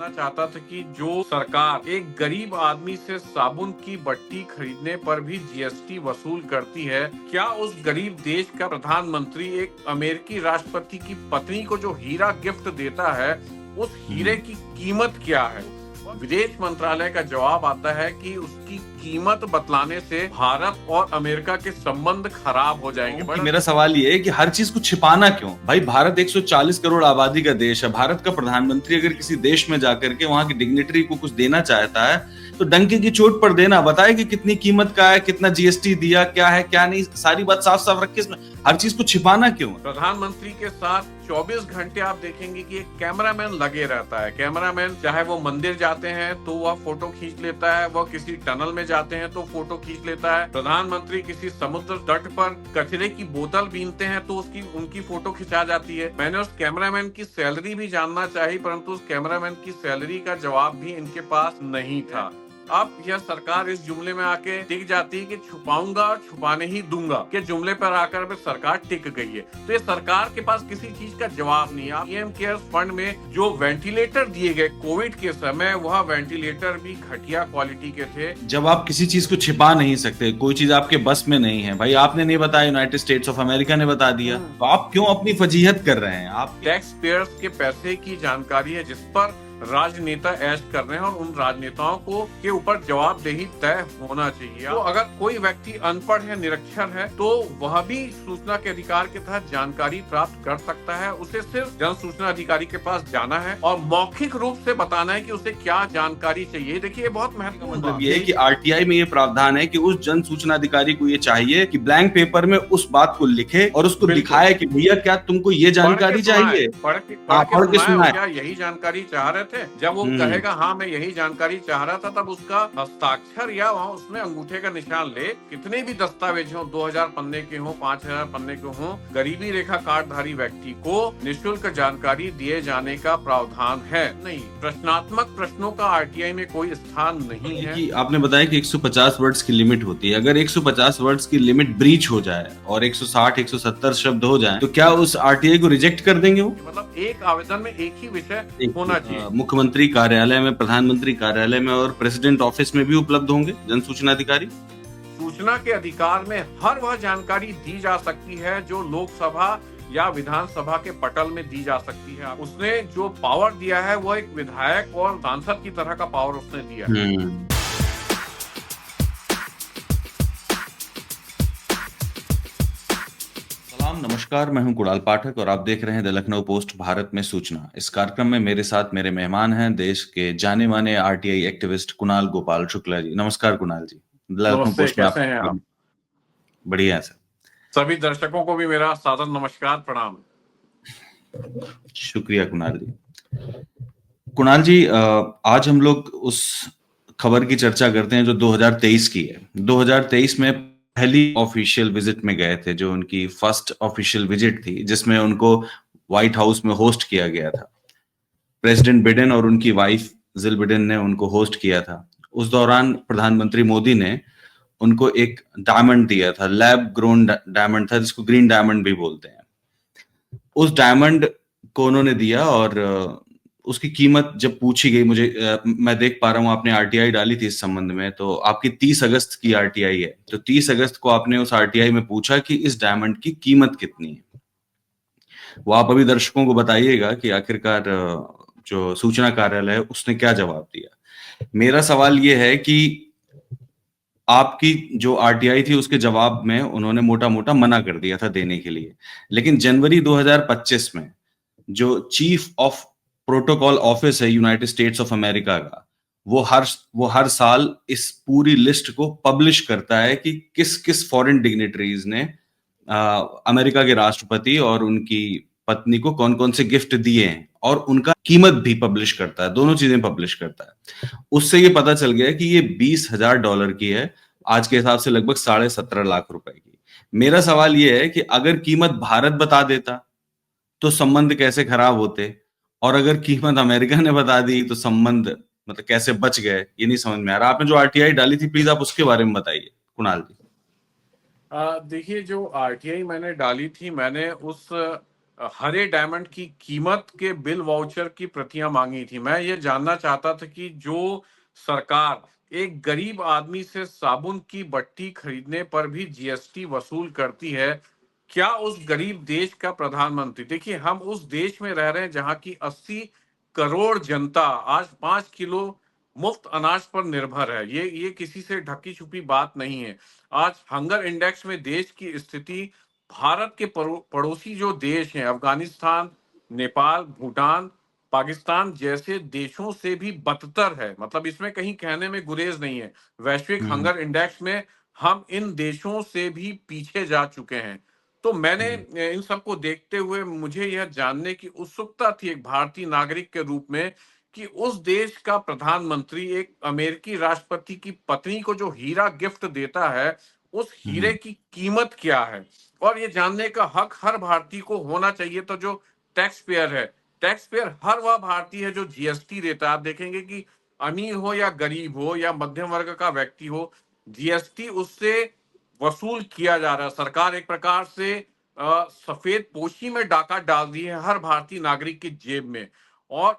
जानना चाहता था कि जो सरकार एक गरीब आदमी से साबुन की बट्टी खरीदने पर भी जीएसटी वसूल करती है, क्या उस गरीब देश का प्रधानमंत्री एक अमेरिकी राष्ट्रपति की पत्नी को जो हीरा गिफ्ट देता है, उस हीरे की कीमत क्या है? विदेश मंत्रालय का जवाब आता है कि उसकी कीमत बतलाने से भारत और अमेरिका के संबंध खराब हो जाएंगे। मेरा सवाल ये है कि हर चीज को छिपाना क्यों? भाई, भारत 140 करोड़ आबादी का देश है। भारत का प्रधानमंत्री अगर किसी देश में जाकर के वहां की डिग्निटरी को कुछ देना चाहता है तो डंके की चोट पर देना, बताए कि कितनी कीमत का है, कितना जीएसटी दिया, क्या है क्या नहीं, सारी बात साफ साफ रख के इसमें हर चीज को छिपाना क्यों? प्रधानमंत्री के साथ 24 घंटे आप देखेंगे कि एक कैमरामैन लगे रहता है। कैमरामैन चाहे वो मंदिर जाते हैं तो वह फोटो खींच लेता है, वह किसी टनल में जाते हैं तो फोटो खींच लेता है। प्रधानमंत्री किसी समुद्र तट पर कचरे की बोतल बीनते हैं तो उनकी फोटो खिंचा जाती है। मैंने उस कैमरामैन की सैलरी भी जानना चाहिए, परंतु उस कैमरामैन की सैलरी का जवाब भी इनके पास नहीं था। अब यह सरकार इस जुमले में आके टिक जाती है कि छुपाऊंगा और छुपाने ही दूंगा के जुमले पर आकर अब सरकार टिक गई है। तो ये सरकार के पास किसी चीज का जवाब नहीं है। पीएम केयर्स फंड में जो वेंटिलेटर दिए गए कोविड के समय, वह वेंटिलेटर भी घटिया क्वालिटी के थे। जब आप किसी चीज को छिपा नहीं सकते, कोई चीज आपके बस में नहीं है, भाई आपने नहीं बताया, यूनाइटेड स्टेट्स ऑफ अमेरिका ने बता दिया, तो आप क्यों अपनी फजीहत कर रहे हैं? आप टैक्स पेयर्स के पैसे की जानकारी है जिस पर राजनेता ऐश कर रहे हैं और उन राजनेताओं को के ऊपर जवाबदेही तय होना चाहिए। तो अगर कोई व्यक्ति अनपढ़ है, निरक्षर है, तो वह भी सूचना के अधिकार के तहत जानकारी प्राप्त कर सकता है। उसे सिर्फ जन सूचना अधिकारी के पास जाना है और मौखिक रूप से बताना है कि उसे क्या जानकारी चाहिए। देखिए, ये बहुत महत्वपूर्ण मतलब ये है कि आरटीआई में ये प्रावधान है कि उस जन सूचना अधिकारी को ये चाहिए कि ब्लैंक पेपर में उस बात को लिखे और उसको दिखाए कि भैया क्या तुमको ये जानकारी चाहिए, पढ़ के सुनाए। क्या यही जानकारी चाह रहे थे? जब वो कहेगा हाँ मैं यही जानकारी चाह रहा था, तब उसका हस्ताक्षर या वहाँ उसमें अंगूठे का निशान ले। कितने भी दस्तावेज हो, 2000 पन्ने के हो, 5000 पन्ने के हो, गरीबी रेखा कार्डधारी व्यक्ति को निःशुल्क जानकारी दिए जाने का प्रावधान है। नहीं, प्रश्नात्मक प्रश्नों का आरटीआई में कोई स्थान नहीं है। कि आपने बताया कि 150 वर्ड्स की लिमिट होती है। अगर 150 वर्ड्स की लिमिट ब्रीच हो जाए और 160 170 शब्द हो जाए तो क्या उस आरटीआई को रिजेक्ट कर देंगे वो? मतलब एक आवेदन में एक ही विषय होना चाहिए। मुख्यमंत्री कार्यालय में, प्रधानमंत्री कार्यालय में और प्रेसिडेंट ऑफिस में भी उपलब्ध होंगे जन सूचना अधिकारी। सूचना के अधिकार में हर वह जानकारी दी जा सकती है जो लोकसभा या विधानसभा के पटल में दी जा सकती है। उसने जो पावर दिया है वो एक विधायक और सांसद की तरह का पावर उसने दिया है। नमस्कार, मैं हूं कुणाल पाठक और आप देख रहे हैं द लखनऊ पोस्ट भारत में सूचना। इस कार्यक्रम में मेरे साथ मेरे मेहमान हैं देश के जाने माने आरटीआई एक्टिविस्ट कुणाल गोपाल शुक्ला जी। नमस्कार कुणाल जी। लखनऊ पोस्ट में कैसे हैं आप? बढ़िया है सर। सभी दर्शकों को भी मेरा सादर नमस्कार, प्रणाम। शुक्रिया कुणाल जी। कुणाल जी, आज हम लोग उस खबर की चर्चा करते हैं जो 2023 की है। 2023 में पहली ऑफिशियल विजिट में गए थे, जो उनकी फर्स्ट ऑफिशियल विजिट थी, जिसमें उनको व्हाइट हाउस में होस्ट किया गया था। प्रेसिडेंट बिडेन और उनकी वाइफ जिल बिडेन ने उनको होस्ट किया था। उस दौरान प्रधानमंत्री मोदी ने उनको एक डायमंड दिया था, लैब ग्रोन डायमंड था, जिसको ग्रीन डायमंड भी बोलते हैं। उस डायमंड को उन्होंने दिया और उसकी कीमत जब पूछी गई, मैं देख पा रहा हूं आपने आरटीआई डाली थी इस संबंध में, तो आपकी 30 अगस्त की आरटीआई है, तो 30 अगस्त को आपने उस आरटीआई में पूछा कि इस डायमंड की कीमत कितनी है। वो आप अभी दर्शकों को बताइएगा कि आखिरकार जो सूचना कार्यालय है उसने क्या जवाब दिया। मेरा सवाल ये है कि आपकी जो आरटीआई थी उसके जवाब में उन्होंने मोटा मोटा मना कर दिया था देने के लिए, लेकिन जनवरी 2025 में जो चीफ ऑफ प्रोटोकॉल ऑफिस है यूनाइटेड स्टेट्स ऑफ अमेरिका का, वो हर साल इस पूरी लिस्ट को पब्लिश करता है कि किस किस फॉरेन डिग्निटरीज ने अमेरिका के राष्ट्रपति और उनकी पत्नी को कौन कौन से गिफ्ट दिए हैं, और उनका कीमत भी पब्लिश करता है, दोनों चीजें पब्लिश करता है। उससे ये पता चल गया कि ये $20,000 की है, आज के हिसाब से लगभग 17.5 लाख रुपए की। मेरा सवाल ये है कि अगर कीमत भारत बता देता तो संबंध कैसे खराब होते, और अगर कीमत अमेरिका ने बता दी तो संबंध मतलब कैसे बच गए, ये नहीं समझ में आ रहा। आपने जो आरटीआई डाली थी, प्लीज आप उसके बारे में बताइए कुणाल जी। देखिए, जो आरटीआई मैंने डाली थी, मैंने उस हरे डायमंड की कीमत के बिल वाउचर की प्रतियां मांगी थी। मैं ये जानना चाहता था कि जो सरकार एक गरीब आदमी से साबुन की बट्टी खरीदने पर भी जीएसटी वसूल करती है, क्या उस गरीब देश का प्रधानमंत्री, देखिए हम उस देश में रह रहे हैं जहां की 80 करोड़ जनता आज 5 किलो मुफ्त अनाज पर निर्भर है। ये किसी से ढकी छुपी बात नहीं है। आज हंगर इंडेक्स में देश की स्थिति भारत के पड़ोसी जो देश हैं, अफगानिस्तान, नेपाल, भूटान, पाकिस्तान जैसे देशों से भी बदतर है। मतलब इसमें कहीं कहने में गुरेज नहीं है। वैश्विक हम्म। हंगर इंडेक्स में हम इन देशों से भी पीछे जा चुके हैं। तो मैंने हम्म। इन सबको देखते हुए मुझे यह जानने की उत्सुकता थी एक भारतीय नागरिक के रूप में कि उस देश का प्रधानमंत्री एक अमेरिकी राष्ट्रपति की पत्नी को जो हीरा गिफ्ट देता है, उस हीरे हम्म। की कीमत क्या है। और ये जानने का हक हर भारतीय को होना चाहिए। तो जो टैक्स पेयर है, टैक्स पेयर हर वह भारतीय है जो जीएसटी देता है। आप देखेंगे कि अमीर हो या गरीब हो या मध्यम वर्ग का व्यक्ति हो, जीएसटी उससे वसूल किया जा रहा है। सरकार एक प्रकार से सफेद पोशी में डाका डाल दी है हर भारतीय नागरिक की जेब में। और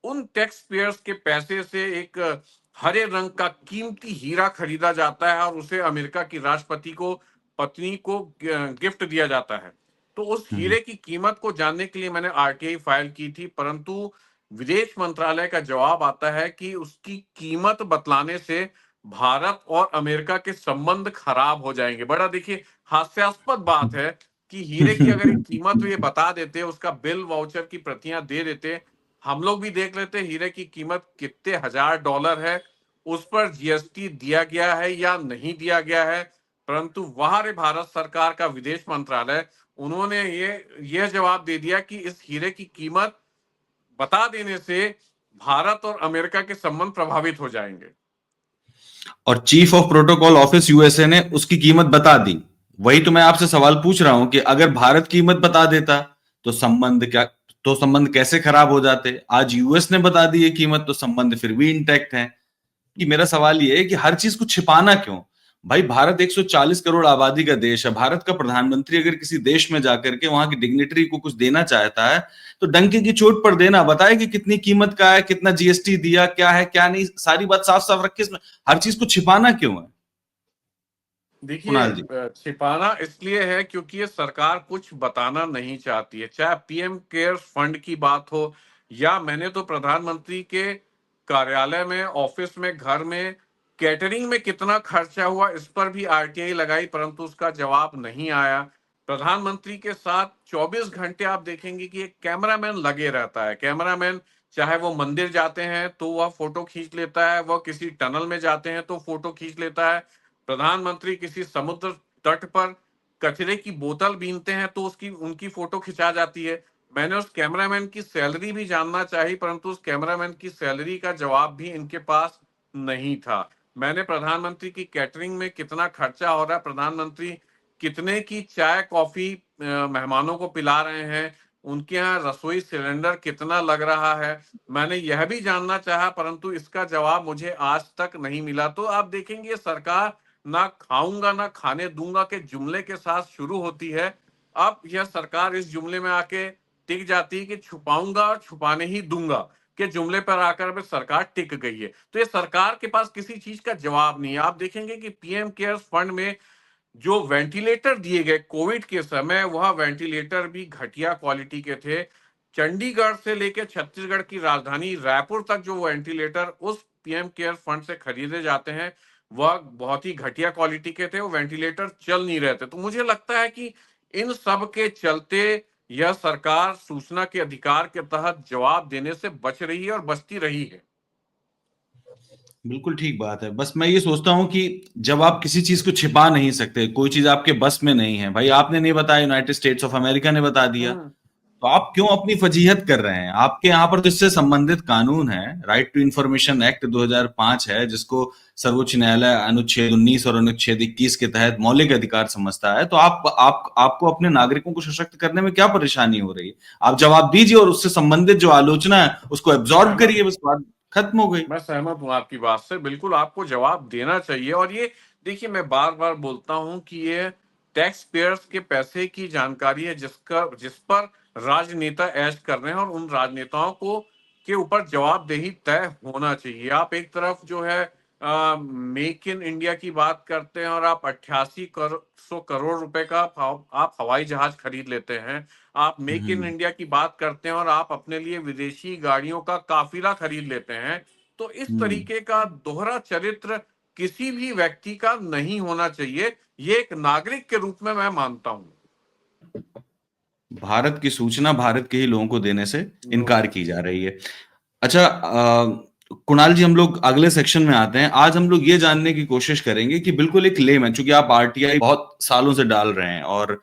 उन टैक्स पेयर्स के पैसे से एक हरे रंग का कीमती हीरा खरीदा जाता है और उसे अमेरिका की राष्ट्रपति को, पत्नी को गिफ्ट दिया जाता है। तो उस हम्म। हीरे की कीमत को जानने के लिए मैंने आरटीआई फाइल की थी, परंतु विदेश मंत्रालय का जवाब आता है कि उसकी कीमत बतलाने से भारत और अमेरिका के संबंध खराब हो जाएंगे। बड़ा देखिए हास्यास्पद बात है कि हीरे की अगर एक कीमत ये बता देते, उसका बिल वाउचर की प्रतियां दे देते, हम लोग भी देख लेते हीरे की कीमत कितने हजार डॉलर है, उस पर जीएसटी दिया गया है या नहीं दिया गया है। परंतु वहां रे भारत सरकार का विदेश मंत्रालय, उन्होंने यह जवाब दे दिया कि इस हीरे की कीमत बता देने से भारत और अमेरिका के संबंध प्रभावित हो जाएंगे। और chief of protocol office USA ने उसकी कीमत बता दी। वही तो मैं आपसे सवाल पूछ रहा हूं कि अगर भारत कीमत बता देता तो संबंध क्या, तो संबंध कैसे खराब हो जाते। आज यूएस ने बता दी है कीमत, तो संबंध फिर भी इंटैक्ट है। कि मेरा सवाल ये है कि हर चीज को छिपाना क्यों। भाई भारत 140 करोड़ आबादी का देश है। भारत का प्रधानमंत्री अगर किसी देश में जाकर के वहां की डिग्निटरी को कुछ देना चाहता है तो डंके की चोट पर देना, बताए कि कितनी कीमत का है, कितना जीएसटी दिया, क्या है क्या नहीं, सारी बात साफ साफ रखे। इसमें हर चीज को छिपाना क्यों है देखिए कुणाल जी। छिपाना इसलिए है क्योंकि ये सरकार कुछ बताना नहीं चाहती है। चाहे पीएम केयर फंड की बात हो या मैंने तो प्रधानमंत्री के कार्यालय में, ऑफिस में, घर में कैटरिंग में कितना खर्चा हुआ इस पर भी आरटीआई लगाई, परंतु उसका जवाब नहीं आया। प्रधानमंत्री के साथ 24 घंटे आप देखेंगे कि एक कैमरामैन लगे रहता है। कैमरामैन चाहे वो मंदिर जाते हैं तो वह फोटो खींच लेता है, वह किसी टनल में जाते हैं तो फोटो खींच लेता है, प्रधानमंत्री किसी समुद्र तट पर कचरे की बोतल बीनते हैं तो उसकी उनकी फोटो खिंचा जाती है। मैंने उस कैमरामैन की सैलरी भी जानना चाहिए, परंतु उस कैमरामैन की सैलरी का जवाब भी इनके पास नहीं था। मैंने प्रधानमंत्री की कैटरिंग में कितना खर्चा हो रहा है, प्रधानमंत्री कितने की चाय कॉफी मेहमानों को पिला रहे हैं, उनके यहाँ रसोई सिलेंडर कितना लग रहा है, मैंने यह भी जानना चाहा, परंतु इसका जवाब मुझे आज तक नहीं मिला। तो आप देखेंगे सरकार ना खाऊंगा ना खाने दूंगा के जुमले के साथ शुरू होती है। अब यह सरकार इस जुमले में आके टिक जाती है कि छुपाऊंगा और छुपाने ही दूंगा के जुमले पर आकर अब सरकार टिक गई है। तो ये सरकार के पास किसी चीज का जवाब नहीं है। आप देखेंगे कि पीएम केयर्स फंड में जो वेंटिलेटर दिए गए कोविड के समय, वह वेंटिलेटर भी घटिया क्वालिटी के थे। चंडीगढ़ से लेकर छत्तीसगढ़ की राजधानी रायपुर तक जो वेंटिलेटर उस पीएम केयर फंड से खरीदे जाते हैं, वह बहुत ही घटिया क्वालिटी के थे, वो वेंटिलेटर चल नहीं रहे थे। तो मुझे लगता है कि इन सब के चलते यह सरकार सूचना के अधिकार के तहत जवाब देने से बच रही है और बचती रही है। बिल्कुल ठीक बात है। बस मैं ये सोचता हूं कि जब आप किसी चीज को छिपा नहीं सकते, कोई चीज आपके बस में नहीं है, भाई आपने नहीं बताया, यूनाइटेड स्टेट्स ऑफ अमेरिका ने बता दिया, हम्म। तो आप क्यों अपनी फजीहत कर रहे हैं। आपके यहाँ पर तो इससे संबंधित कानून है, राइट टू इंफॉर्मेशन एक्ट 2005 है, जिसको सर्वोच्च न्यायालय अनुच्छेद 19 और अनुच्छेद 21 के तहत मौलिक अधिकार समझता है। तो आप आपको अपने नागरिकों को सशक्त करने में क्या परेशानी हो रही है। आप जवाब दीजिए और उससे संबंधित जो आलोचना है उसको एब्जॉर्ब सहमत करिए, बस बात खत्म हो गई। मैं सहमत हूं आपकी बात से। बिल्कुल आपको जवाब देना चाहिए। और ये देखिए मैं बार बार बोलता हूं कि ये टैक्स पेयर्स के पैसे की जानकारी है जिस पर राजनेता ऐश कर रहे हैं और उन राजनेताओं को के ऊपर जवाबदेही तय होना चाहिए। आप एक तरफ जो है मेक इन इंडिया की बात करते हैं और आप 8800 करोड़ रुपए का आप हवाई जहाज खरीद लेते हैं। आप मेक इन हम्म इंडिया की बात करते हैं और आप अपने लिए विदेशी गाड़ियों का काफिला खरीद लेते हैं। तो इस हम्म तरीके का दोहरा चरित्र किसी भी व्यक्ति का नहीं होना चाहिए। ये एक नागरिक के रूप में मैं मानता हूं। भारत की सूचना भारत के ही लोगों को देने से इनकार लोगों की जा रही है। अच्छा, कुणाल जी, हम लोग अगले सेक्शन में आते हैं। आज हम लोग ये जानने की कोशिश करेंगे कि बिल्कुल एक लेमैन, चूंकि आप आरटीआई बहुत सालों से डाल रहे हैं और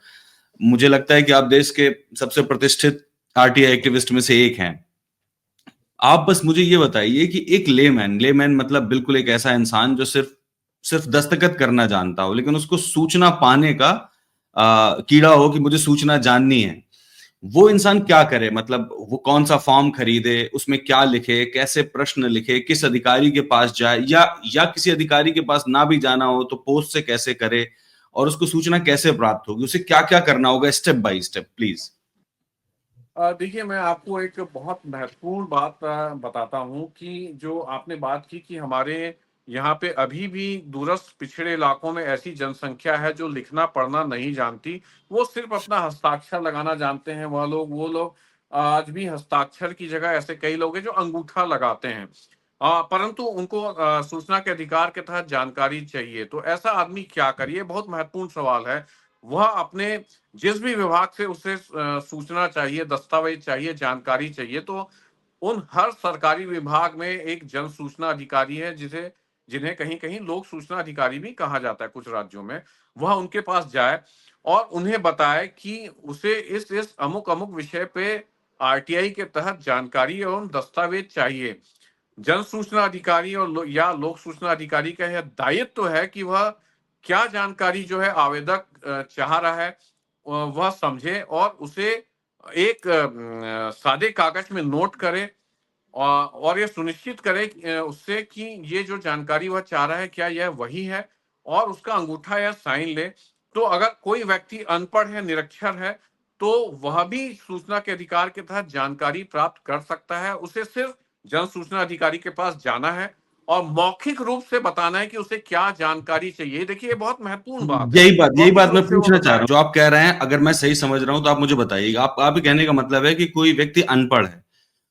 मुझे लगता है कि आप देश के सबसे प्रतिष्ठित आरटीआई एक्टिविस्ट में से एक हैं। आप बस मुझे ये बताइए कि एक लेमैन, लेमैन मतलब बिल्कुल एक ऐसा इंसान जो सिर्फ सिर्फ दस्तखत करना जानता हो, लेकिन उसको सूचना पाने का कीड़ा हो कि मुझे सूचना जाननी है, वो इंसान क्या करे? मतलब वो कौन सा फॉर्म खरीदे, उसमें क्या लिखे, कैसे प्रश्न लिखे, किस अधिकारी के पास जाए, या किसी अधिकारी के पास ना भी जाना हो तो पोस्ट से कैसे करे, और उसको सूचना कैसे प्राप्त होगी, उसे क्या क्या करना होगा, स्टेप बाय स्टेप प्लीज। देखिए, मैं आपको एक बहुत महत्वपूर्ण बात बताता हूँ कि जो आपने बात की कि हमारे यहाँ पे अभी भी दूरस्थ पिछड़े इलाकों में ऐसी जनसंख्या है जो लिखना पढ़ना नहीं जानती। वो सिर्फ अपना हस्ताक्षर लगाना जानते हैं। वो लोग आज भी हस्ताक्षर की जगह ऐसे कई लोग हैं जो अंगूठा लगाते हैं। परंतु उनको सूचना के अधिकार के तहत जानकारी चाहिए। तो ऐसा आदमी क्या करे? ये बहुत महत्वपूर्ण सवाल है। वह अपने जिस भी विभाग से उसे सूचना चाहिए, दस्तावेज चाहिए, जानकारी चाहिए, तो उन हर सरकारी विभाग में एक जन सूचना अधिकारी है, जिन्हें कहीं कहीं लोक सूचना अधिकारी भी कहा जाता है कुछ राज्यों में। वह उनके पास जाए और उन्हें बताए कि उसे इस अमुक अमुक विषय पे आरटीआई के तहत जानकारी एवं दस्तावेज चाहिए। जन सूचना अधिकारी या लोक सूचना अधिकारी का यह दायित्व है कि वह क्या जानकारी जो है आवेदक चाह रहा है वह समझे और उसे एक सादे कागज में नोट करे और ये सुनिश्चित करे उससे कि ये जो जानकारी वह चाह रहा है क्या यह वही है, और उसका अंगूठा या साइन ले। तो अगर कोई व्यक्ति अनपढ़ है, निरक्षर है, तो वह भी सूचना के अधिकार के तहत जानकारी प्राप्त कर सकता है। उसे सिर्फ जन सूचना अधिकारी के पास जाना है और मौखिक रूप से बताना है कि उसे क्या जानकारी चाहिए। देखिए, ये बहुत महत्वपूर्ण बात है। यही मौखिक बात मैं रूप से वो पूछना चाह रहा बताए। हूँ। जो आप कह रहे हैं, अगर मैं सही समझ रहा हूं तो आप मुझे बताइएगा। आप कहने का मतलब है कि कोई व्यक्ति अनपढ़ है,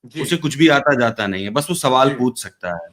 जी। उसे कुछ भी आता जाता नहीं है, बस वो सवाल जी। पूछ सकता है।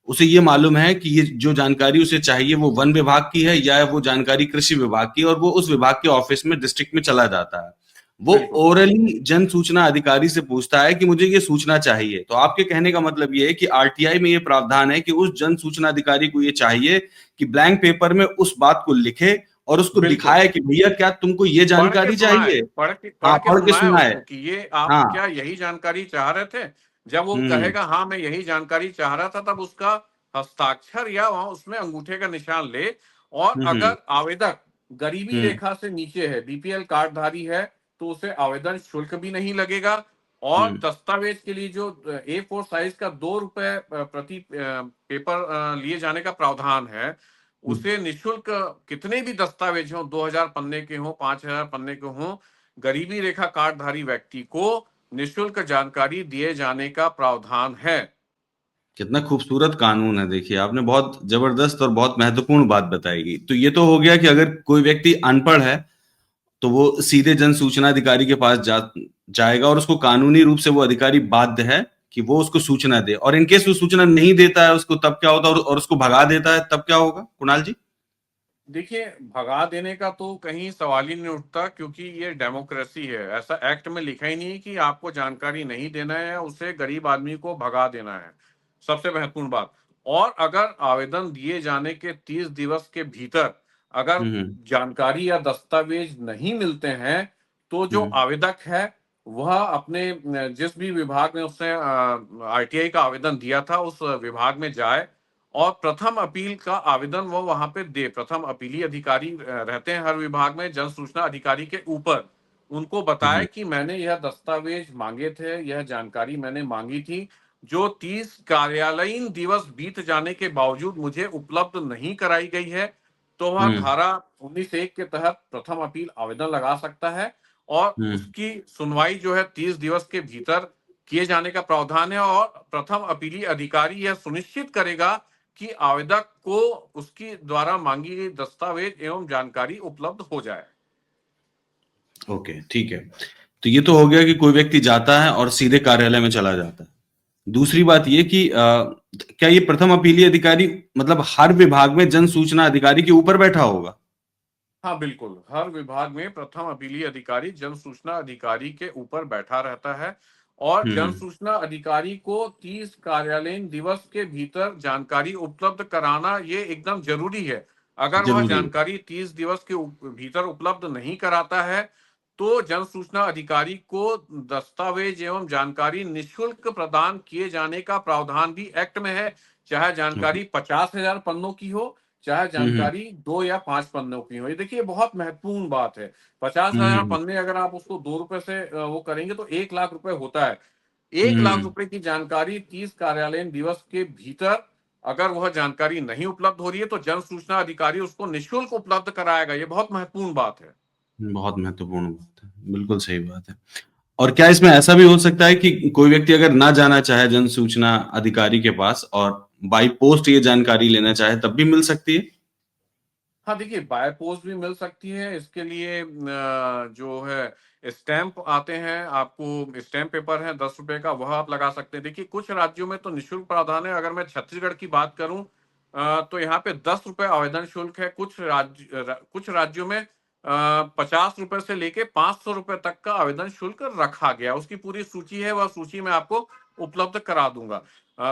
उसे ये मालूम है कि ये जो जानकारी उसे चाहिए वो वन विभाग की है या वो जानकारी कृषि विभाग की, और वो उस विभाग के ऑफिस में, डिस्ट्रिक्ट में चला जाता है। वो बिल्कुल। ओरली जन सूचना अधिकारी से पूछता है कि मुझे ये सूचना चाहिए। तो आपके कहने का मतलब ये है कि आरटीआई में ये प्रावधान है कि उस जन सूचना अधिकारी को ये चाहिए कि ब्लैंक पेपर में उस बात को लिखे और उसको बिल्कुल। दिखाए कि भैया क्या तुमको ये पढ़ के जानकारी सुनाए, चाहिए। पढ़ हाँ, के पढ़ के सुनाए सुनाए। उसको कि ये आप हाँ। क्या यही जानकारी चाह रहे थे? जब वो हम्म कहेगा हाँ मैं यही जानकारी चाह रहा था, तब उसका हस्ताक्षर या वहां उसमें अंगूठे का निशान ले। और हम्म अगर आवेदक गरीबी हम्म रेखा से नीचे है, बीपीएल कार्डधारी है, तो उसे आवेदन शुल्क भी नहीं लगेगा। और हम्म दस्तावेज के लिए जो A4 साइज का 2 रुपए प्रति पेपर लिए जाने का प्रावधान है, हम्म उसे निशुल्क कितने भी दस्तावेज हों, 2000 पन्ने के हों, 5000 पन्ने के हों, गरीबी रेखा कार्डधारी व्यक्ति को निशुल्क जानकारी दिए जाने का प्रावधान है। कितना खूबसूरत कानून है। देखिए, आपने बहुत जबरदस्त और बहुत महत्वपूर्ण बात बताई। तो ये तो हो गया कि अगर कोई व्यक्ति अनपढ़ है तो वो सीधे जन सूचना अधिकारी के पास जाएगा और उसको कानूनी रूप से वो अधिकारी बाध्य है कि वो उसको सूचना दे। और इनकेस वो सूचना नहीं देता है उसको, तब क्या होता है? और उसको भगा देता है, तब क्या होगा कुणाल जी? देखिए, भगा देने का तो कहीं सवाल ही नहीं उठता, क्योंकि ये डेमोक्रेसी है। ऐसा एक्ट में लिखा ही नहीं है कि आपको जानकारी नहीं देना है या उसे गरीब आदमी को भगा देना है। सबसे महत्वपूर्ण बात। और अगर आवेदन दिए जाने के 30 दिवस के भीतर अगर हम्म जानकारी या दस्तावेज नहीं मिलते हैं, तो जो हम्म आवेदक है वह अपने जिस भी विभाग में उसने आरटीआई का आवेदन दिया था उस विभाग में जाए और प्रथम अपील का आवेदन वो वहां पे दे। प्रथम अपीली अधिकारी रहते हैं हर विभाग में, जन सूचना अधिकारी के ऊपर। उनको बताए हम्म कि मैंने यह दस्तावेज मांगे थे, यह जानकारी मैंने मांगी थी, जो 30 कार्यालयीन दिवस बीत जाने के बावजूद मुझे उपलब्ध नहीं कराई गई है। तो वह हम्म धारा 19(1) के तहत प्रथम अपील आवेदन लगा सकता है और उसकी सुनवाई जो है 30 दिवस के भीतर किए जाने का प्रावधान है, और प्रथम अपीली अधिकारी यह सुनिश्चित करेगा कि आवेदक को उसकी द्वारा मांगी गई दस्तावेज एवं जानकारी उपलब्ध हो जाए। ओके, ठीक है। तो ये तो हो गया कि कोई व्यक्ति जाता है और सीधे कार्यालय में चला जाता है। दूसरी बात ये कि क्या ये प्रथम अपीली अधिकारी मतलब हर विभाग में जन सूचना अधिकारी के ऊपर बैठा होगा? हाँ बिल्कुल, हर विभाग में प्रथम अपीली अधिकारी जन सूचना अधिकारी के ऊपर बैठा रहता है, और जन हम्म। सूचना अधिकारी को 30 कार्यालयीन दिवस के भीतर जानकारी उपलब्ध कराना ये एकदम जरूरी है। अगर वह जरूरी है। जानकारी 30 दिवस के भीतर उपलब्ध नहीं कराता है, तो जन सूचना अधिकारी को दस्तावेज एवं जानकारी निःशुल्क प्रदान किए जाने का प्रावधान भी एक्ट में है, चाहे ओके। जानकारी 50,000 पन्नों की हो, चाहे हम्म। जानकारी 2 या 5 पन्नों की हो। ये देखिए बहुत महत्वपूर्ण बात है। 50,000 हम्म। पन्ने अगर आप उसको 2 रुपए से वो करेंगे तो 1 लाख रुपए होता है। 1 लाख हम्म। रुपए की जानकारी 30 कार्यालयीन दिवस के भीतर अगर वह जानकारी नहीं उपलब्ध हो रही है, तो जन सूचना अधिकारी उसको निःशुल्क उपलब्ध कराएगा। ये बहुत महत्वपूर्ण बात है। बहुत महत्वपूर्ण बात है, बिल्कुल सही बात है। और क्या इसमें ऐसा भी हो सकता है कि कोई व्यक्ति अगर ना जाना चाहे जन सूचना अधिकारी के पास और बाई पोस्ट ये जानकारी लेना चाहे तब भी मिल सकती है? हाँ देखिए, बाय पोस्ट भी मिल सकती है। इसके लिए जो है स्टैंप आते हैं, आपको स्टैंप पेपर है 10 रुपए का, वह आप लगा सकते हैं। देखिए कुछ राज्यों में तो निःशुल्क प्रावधान है। अगर मैं छत्तीसगढ़ की बात करूं, तो यहाँ पे 10 रुपए आवेदन शुल्क है। कुछ राज्यों में 50 रुपए से लेके 500 रुपए तक का आवेदन शुल्क रखा गया। उसकी पूरी सूची है, वह सूची मैं आपको उपलब्ध करा दूंगा।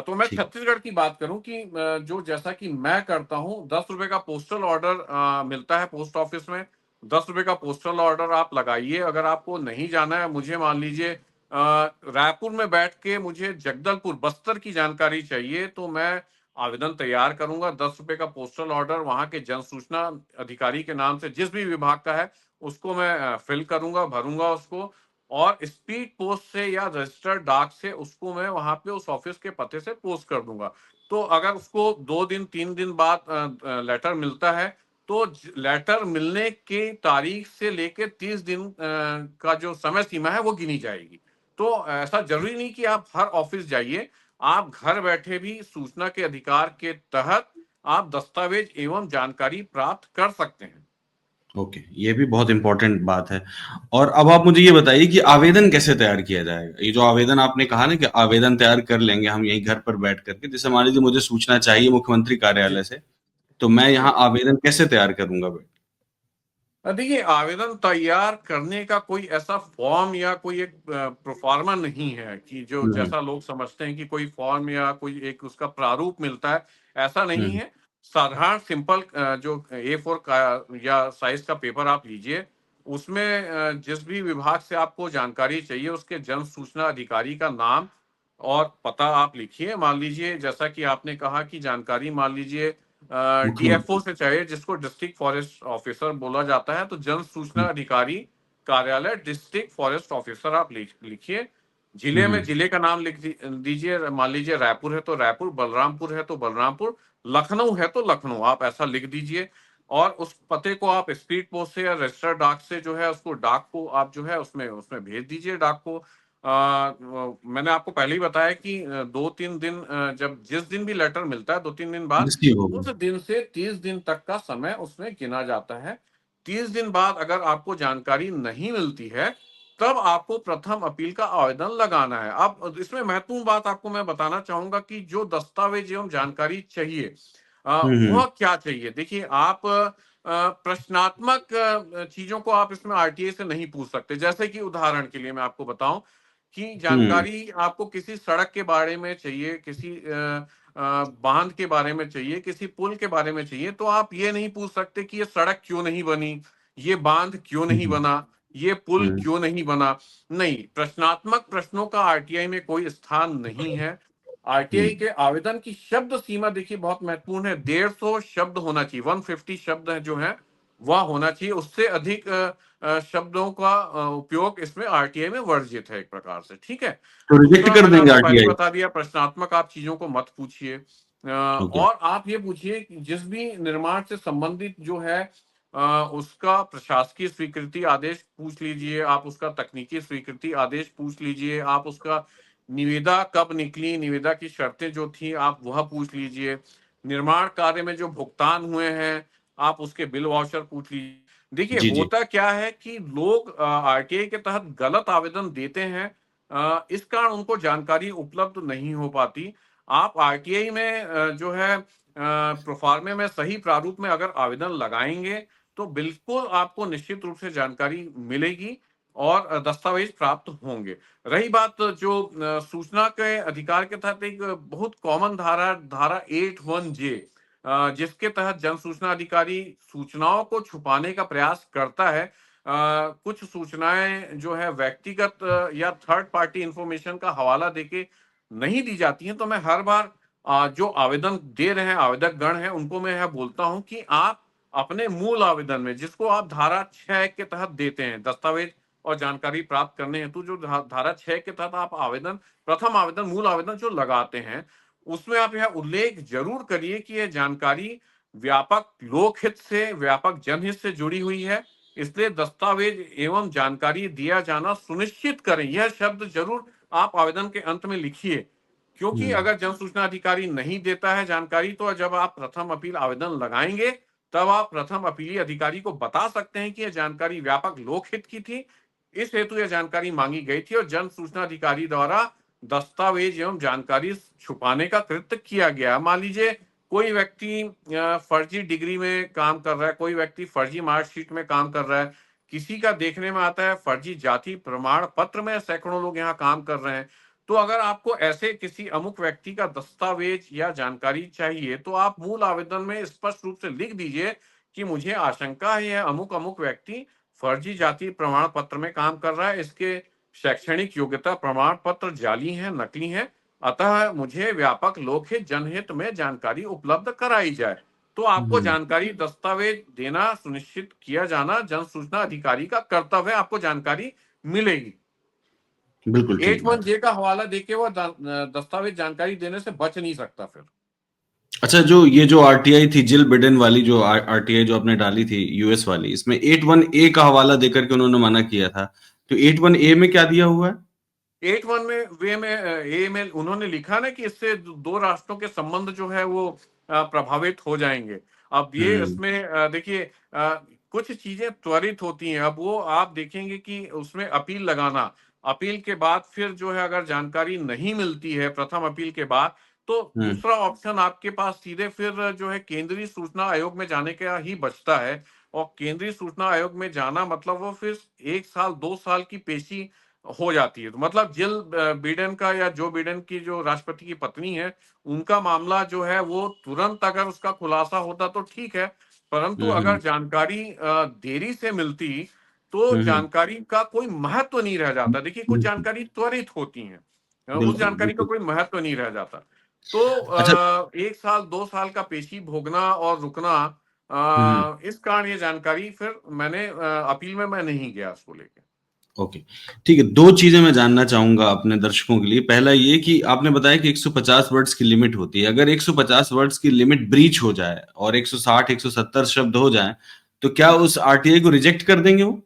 तो मैं ठीक। छत्तीसगढ़ की बात करूं कि जो जैसा कि मैं करता हूं, 10 रुपए का पोस्टल ऑर्डर मिलता है पोस्ट ऑफिस में। 10 रुपए का पोस्टल ऑर्डर आप लगाइए। अगर आपको नहीं जाना है, मुझे मान लीजिए रायपुर में बैठ के मुझे जगदलपुर बस्तर की जानकारी चाहिए, तो मैं आवेदन तैयार करूंगा। 10 रुपए का पोस्टल ऑर्डर वहां के जन सूचना अधिकारी के नाम से जिस भी विभाग का है उसको मैं फिल करूंगा, भरूंगा उसको, और स्पीड पोस्ट से या रजिस्टर्ड डाक से उसको मैं वहां पे उस ऑफिस के पते से पोस्ट कर दूंगा। तो अगर उसको 2 दिन 3 दिन बाद लेटर मिलता है, तो लेटर मिलने की तारीख से लेके 30 दिन का जो समय सीमा है वो गिनी जाएगी। तो ऐसा जरूरी नहीं कि आप हर ऑफिस जाइए, आप घर बैठे भी सूचना के अधिकार के तहत आप दस्तावेज एवं जानकारी प्राप्त कर सकते हैं। ओके, ये भी बहुत इंपॉर्टेंट बात है। और अब आप मुझे ये बताइए कि आवेदन कैसे तैयार किया जाएगा? ये जो आवेदन आपने कहा ना कि आवेदन तैयार कर लेंगे हम यहीं घर पर बैठ करके, जैसे मान लीजिए मुझे सूचना चाहिए मुख्यमंत्री जी कार्यालय से, तो मैं जी। यहाँ आवेदन कैसे तैयार करूंगा भाई? देखिए, आवेदन तैयार करने का कोई ऐसा फॉर्म या कोई एक प्रोफार्मा नहीं है कि जो हम्म। जैसा लोग समझते हैं कि कोई फॉर्म या कोई एक उसका प्रारूप मिलता है, ऐसा नहीं हम्म। है। साधारण सिंपल जो A4 का या साइज का पेपर आप लीजिए, उसमें जिस भी विभाग से आपको जानकारी चाहिए उसके जन सूचना अधिकारी का नाम और पता आप लिखिए। मान लीजिए जैसा कि आपने कहा कि जानकारी मान लीजिए डीएफओ मुख्यमंत्री। से चाहिए, जिसको डिस्ट्रिक्ट फॉरेस्ट ऑफिसर बोला जाता है, तो जन सूचना हम्म। अधिकारी कार्यालय डिस्ट्रिक्ट फॉरेस्ट ऑफिसर आप लिखिए। जिले में हम्म। जिले का नाम लिख दीजिए। मान लीजिए रायपुर है तो रायपुर, बलरामपुर है तो बलरामपुर, लखनऊ है तो लखनऊ, आप ऐसा लिख दीजिए। और उस पते को आप स्पीड पोस्ट से या रजिस्टर्ड डाक से जो है उसको डाक को आप जो है उसमें उसमें भेज दीजिए डाक को। मैंने आपको पहले ही बताया कि 2-3 दिन जब जिस दिन भी लेटर मिलता है 2-3 दिन बाद, रिसीव होगा। उस दिन से 30 दिन तक का समय उसमें गिना जाता है। 30 दिन बाद अगर आपको जानकारी नहीं मिलती है, तब आपको प्रथम अपील का आवेदन लगाना है। अब इसमें महत्वपूर्ण बात आपको मैं बताना चाहूंगा कि जो दस्तावेज एवं जानकारी चाहिए, हम्म। वह क्या चाहिए। देखिए, आप प्रश्नात्मक चीजों को आप इसमें आरटीए से नहीं पूछ सकते। जैसे कि उदाहरण के लिए मैं आपको बताऊं कि हम्म। जानकारी आपको किसी सड़क के बारे में चाहिए, किसी बांध के बारे में चाहिए, किसी पुल के बारे में चाहिए, तो आप ये नहीं पूछ सकते कि ये सड़क क्यों नहीं बनी, ये बांध क्यों नहीं हम्म। बना, ये पुल हम्म। क्यों नहीं बना। नहीं, प्रश्नात्मक प्रश्नों का आरटीआई में कोई स्थान नहीं है। आरटीआई हम्म। के आवेदन की शब्द सीमा देखिए बहुत महत्वपूर्ण है। 150 शब्द होना चाहिए, 150 शब्द जो है वह होना चाहिए। उससे अधिक शब्दों का उपयोग इसमें आरटीआई में वर्जित है एक प्रकार से, ठीक है। तो रिजेक्ट दूसरा, कर मैंने देंगे आपको पहले ही आरटीआई? बता दिया, प्रश्नात्मक आप चीजों को मत पूछिए। ओके। और आप ये पूछिए कि जिस भी निर्माण से संबंधित जो है उसका प्रशासकीय स्वीकृति आदेश पूछ लीजिए, आप उसका तकनीकी स्वीकृति आदेश पूछ लीजिए, आप उसका निविदा कब निकली, निविदा की शर्तें जो थी आप वह पूछ लीजिए, निर्माण कार्य में जो भुगतान हुए हैं आप उसके बिल वाउचर पूछ लीजिए। देखिए जी, जी। होता क्या है कि लोग आरटीआई के तहत गलत आवेदन देते हैं, इस कारण उनको जानकारी उपलब्ध नहीं हो पाती। आप आरटीआई में जो है प्रोफार्मे में सही प्रारूप में अगर आवेदन लगाएंगे तो बिल्कुल आपको निश्चित रूप से जानकारी मिलेगी और दस्तावेज प्राप्त होंगे। रही बात जो सूचना के अधिकार के तहत एक बहुत कॉमन धारा धारा 81J, जिसके तहत जन सूचना अधिकारी सूचनाओं को छुपाने का प्रयास करता है। कुछ सूचनाएं जो है व्यक्तिगत या थर्ड पार्टी इंफॉर्मेशन का हवाला देके नहीं दी जाती हैं, तो मैं हर बार जो आवेदन दे रहे हैं आवेदक गण हैं उनको मैं यह बोलता हूं कि आप अपने मूल आवेदन में, जिसको आप धारा 6 के तहत देते हैं, दस्तावेज और जानकारी प्राप्त करने हेतु जो धारा 6 के तहत आप आवेदन, प्रथम आवेदन, मूल आवेदन जो लगाते हैं, उसमें आप यह उल्लेख जरूर करिए कि यह जानकारी व्यापक लोकहित से, व्यापक जनहित से जुड़ी हुई है, इसलिए दस्तावेज एवं जानकारी दिया जाना सुनिश्चित करें। यह शब्द जरूर आप आवेदन के अंत में लिखिए, क्योंकि हुँ, अगर जन सूचना अधिकारी नहीं देता है जानकारी, तो जब आप प्रथम अपील आवेदन लगाएंगे तब आप प्रथम अपीली अधिकारी को बता सकते हैं कि यह जानकारी व्यापक लोकहित की थी, इस हेतु यह जानकारी मांगी गई थी और जन सूचना अधिकारी द्वारा दस्तावेज एवं जानकारी छुपाने का कृत्य किया गया। मान लीजिए कोई व्यक्ति फर्जी डिग्री में काम कर रहा है, कोई व्यक्ति फर्जी मार्कशीट में काम कर रहा है, किसी का देखने में आता है फर्जी जाति प्रमाण पत्र में सैकड़ों लोग यहाँ काम कर रहे हैं। तो अगर आपको ऐसे किसी अमुक व्यक्ति का दस्तावेज या जानकारी चाहिए तो आप मूल आवेदन में स्पष्ट रूप से लिख दीजिए कि मुझे आशंका है यह अमुक अमुक व्यक्ति फर्जी जाति प्रमाण पत्र में काम कर रहा है, इसके शैक्षणिक योग्यता प्रमाण पत्र जाली हैं, नकली हैं, अतः मुझे व्यापक लोकहित जनहित में जानकारी उपलब्ध कराई जाए। तो आपको हुँ। जानकारी दस्तावेज देना सुनिश्चित किया जाना जन सूचना अधिकारी का कर्तव्य है, आपको जानकारी मिलेगी। बिल्कुल एट ठीक वन बात है। जे का हवाला देके वो दस्तावेज जानकारी देने से बच नहीं सकता फिर। अच्छा, जो ये जो आरटीआई थी, जिल बिडेन वाली जो आरटीआई जो आपने डाली थी यूएस वाली, इसमें 81A का हवाला देकर के उन्होंने मना किया था। तो 81A में क्या दिया हुआ है? 81 में वे में ए में उन्होंने लिखा ना कि इससे दो राष्ट्रों के संबंध जो है वो प्रभावित हो जाएंगे। अब ये हुँ, इसमें देखिए कुछ चीजें त्वरित होती हैं। अब वो आप देखेंगे कि उसमें अपील लगाना, अपील के बाद फिर जो है अगर जानकारी नहीं मिलती है प्रथम अपील के बाद, तो हुँ, दूसरा ऑप्शन आपके पास सीधे फिर जो है केंद्रीय सूचना आयोग में जाने का ही बचता है। और केंद्रीय सूचना आयोग में जाना मतलब वो फिर 1 साल 2 साल की पेशी हो जाती है। तो मतलब जिल बिडेन का या जो बिडेन की जो राष्ट्रपति की पत्नी है, उनका मामला जो है वो तुरंत अगर उसका खुलासा होता तो ठीक है, परंतु हुँ, अगर हुँ, जानकारी देरी से मिलती तो हुँ, हुँ, जानकारी का कोई महत्व नहीं रह जाता। देखिए कुछ बिल्कुल, जानकारी त्वरित होती हैं, उस बिल्कुल, जानकारी का बिल्कुल। कोई महत्व नहीं रह जाता। तो अच्छा 1 साल 2 साल का पेशी भोगना और रुकना, हुँ, इस कारण ये जानकारी फिर मैंने अपील में मैं नहीं गया उसको लेके। ओके, ठीक है। 2 चीज़ें मैं जानना चाहूँगा अपने दर्शकों के लिए। पहला ये कि आपने बताया कि 150 वर्ड्स की लिमिट होती है। अगर 150 वर्ड्स की लिमिट ब्रीच हो जाए और 160, 170 शब्द हो जाएँ, तो क्या उस आरटीआई को रिजेक्ट कर देंगे वो?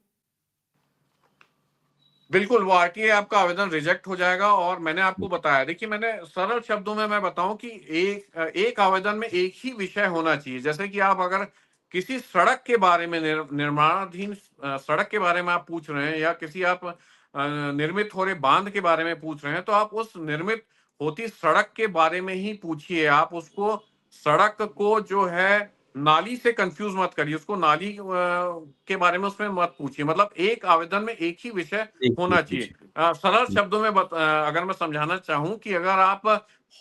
बिल्कुल, वो आरटीआई आपका आवेदन रिजेक्ट हो जाएगा। और मैंने आपको बताया, देखिए मैंने सरल शब्दों में मैं बताऊं कि एक आवेदन में एक ही विषय होना चाहिए। जैसे कि आप अगर किसी सड़क के बारे में, निर्माणाधीन सड़क के बारे में आप पूछ रहे हैं, या किसी आप निर्मित हो रहे बांध के बारे में पूछ रहे हैं, तो आप उस निर्मित होती सड़क के बारे में ही पूछिए। आप उसको, सड़क को जो है नाली से कंफ्यूज मत करिए, उसको नाली के बारे में उसमें मत पूछिए। मतलब एक आवेदन में एक ही विषय एक होना चीज़ चाहिए। पूछिए। सरल शब्दों में अगर मैं समझाना चाहूं कि अगर आप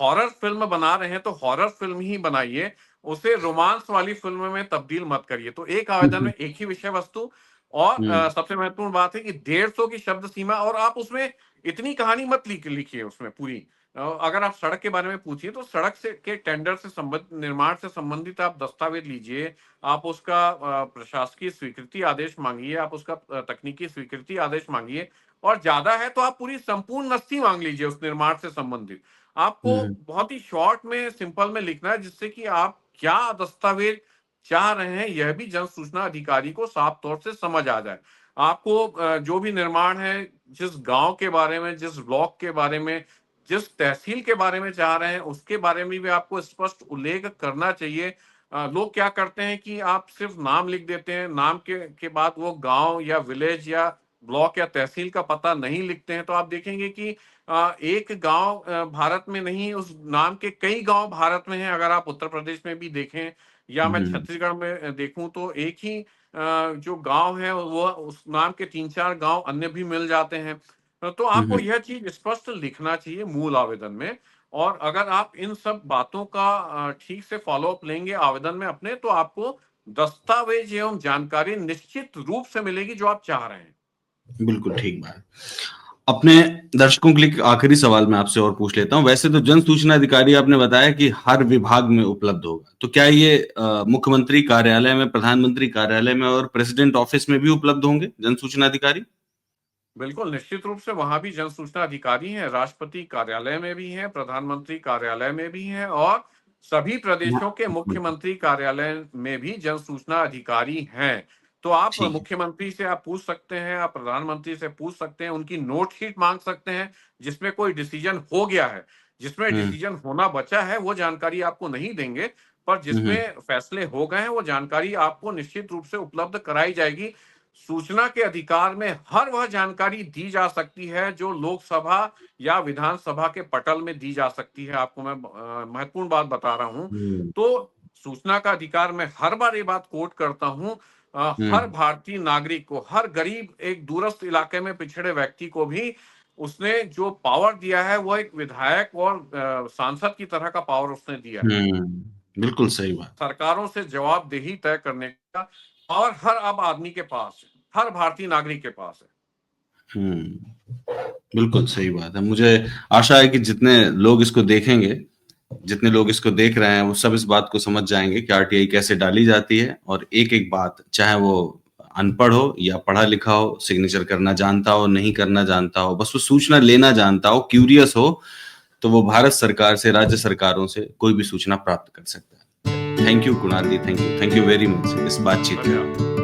हॉरर फिल्म बना रहे हैं तो हॉरर फिल्म ही बनाइए, उसे रोमांस वाली फिल्म में तब्दील मत करिए। तो एक हुँ, आवेदन हुँ, में एक ही विषय वस्तु। और हुँ, सबसे महत्वपूर्ण बात है कि 150 की शब्द सीमा, और आप उसमें इतनी कहानी मत लिखिए उसमें पूरी। अगर आप सड़क के बारे में पूछिए तो सड़क से के टेंडर से संबंधित, निर्माण से संबंधित आप दस्तावेज लीजिए, आप उसका प्रशासकीय स्वीकृति आदेश मांगिए, आप उसका तकनीकी स्वीकृति आदेश मांगिए, और ज्यादा है तो आप पूरी संपूर्ण नस्ती मांग लीजिए उस निर्माण से संबंधित। आपको हुँ, बहुत ही शॉर्ट में, सिंपल में लिखना है, जिससे कि आप क्या दस्तावेज चाह रहे हैं, यह भी जन सूचना अधिकारी को साफ तौर से समझ आ जाए। आपको जो भी निर्माण है, जिस गांव के बारे में, जिस ब्लॉक के बारे में, जिस तहसील के बारे में चाह रहे हैं, उसके बारे में भी आपको स्पष्ट उल्लेख करना चाहिए। लोग क्या करते हैं कि आप सिर्फ नाम लिख देते हैं, नाम के बाद वो गांव या विलेज या ब्लॉक या तहसील का पता नहीं लिखते हैं। तो आप देखेंगे कि एक गांव भारत में नहीं, उस नाम के कई गांव भारत में हैं। अगर आप उत्तर प्रदेश में भी देखें या मैं हम्म, छत्तीसगढ़ में देखूं, तो एक ही जो गांव है वो उस नाम के 3-4 गांव अन्य भी मिल जाते हैं। तो आपको हम्म, यह चीज स्पष्ट लिखना चाहिए मूल आवेदन में। और अगर आप इन सब बातों का ठीक से फॉलो अप लेंगे आवेदन में अपने, तो आपको दस्तावेज एवं जानकारी निश्चित रूप से मिलेगी जो आप चाह रहे हैं। बिल्कुल ठीक बात। अपने दर्शकों के लिए एक आखिरी सवाल मैं आपसे और पूछ लेता हूँ। वैसे तो जन सूचना अधिकारी आपने बताया कि हर विभाग में उपलब्ध होगा, तो क्या ये मुख्यमंत्री कार्यालय में, प्रधानमंत्री कार्यालय में और प्रेसिडेंट ऑफिस में भी उपलब्ध होंगे जन सूचना अधिकारी? बिल्कुल, निश्चित रूप से वहां भी जन सूचना अधिकारी हैं, राष्ट्रपति कार्यालय में भी हैं, प्रधानमंत्री कार्यालय में भी हैं, और सभी प्रदेशों के मुख्यमंत्री कार्यालय में भी जन सूचना अधिकारी हैं। तो आप ठीक है। मुख्यमंत्री से आप पूछ सकते हैं, आप प्रधानमंत्री से पूछ सकते हैं, उनकी नोट शीट मांग सकते हैं, जिसमें कोई डिसीजन हो गया है। जिसमें हम्म, डिसीजन होना बचा है वो जानकारी आपको नहीं देंगे, पर हम्म, जिसमें फैसले हो गए हैं वो जानकारी आपको निश्चित रूप से उपलब्ध कराई जाएगी। सूचना के अधिकार में हर वह जानकारी दी जा सकती है जो लोकसभा या विधानसभा के पटल में दी जा सकती है। आपको मैं महत्वपूर्ण बात बता रहा हूं। हम्म, तो सूचना का अधिकार, मैं हर बार ये बात कोट करता हूं, हर हम्म, भारतीय नागरिक को, हर गरीब, एक दूरस्थ इलाके में पिछड़े व्यक्ति को भी उसने जो पावर दिया है वो एक विधायक और सांसद की तरह का पावर उसने दिया है। बिल्कुल सही बात। सरकारों से जवाबदेही तय करने का पावर हर अब आदमी के पास है, हर भारतीय नागरिक के पास है। बिल्कुल सही बात है। मुझे आशा है कि जितने लोग इसको देखेंगे, जितने लोग इसको देख रहे हैं, वो सब इस बात को समझ जाएंगे कि आरटीआई कैसे डाली जाती है, और एक एक बात, चाहे वो अनपढ़ हो या पढ़ा लिखा हो, सिग्नेचर करना जानता हो, नहीं करना जानता हो, बस वो सूचना लेना जानता हो, क्यूरियस हो, तो वो भारत सरकार से, राज्य सरकारों से कोई भी सूचना प्राप्त कर सकता है। Thank you Kunal ji, thank you very much इस बातचीत के लिए। धन्यवाद।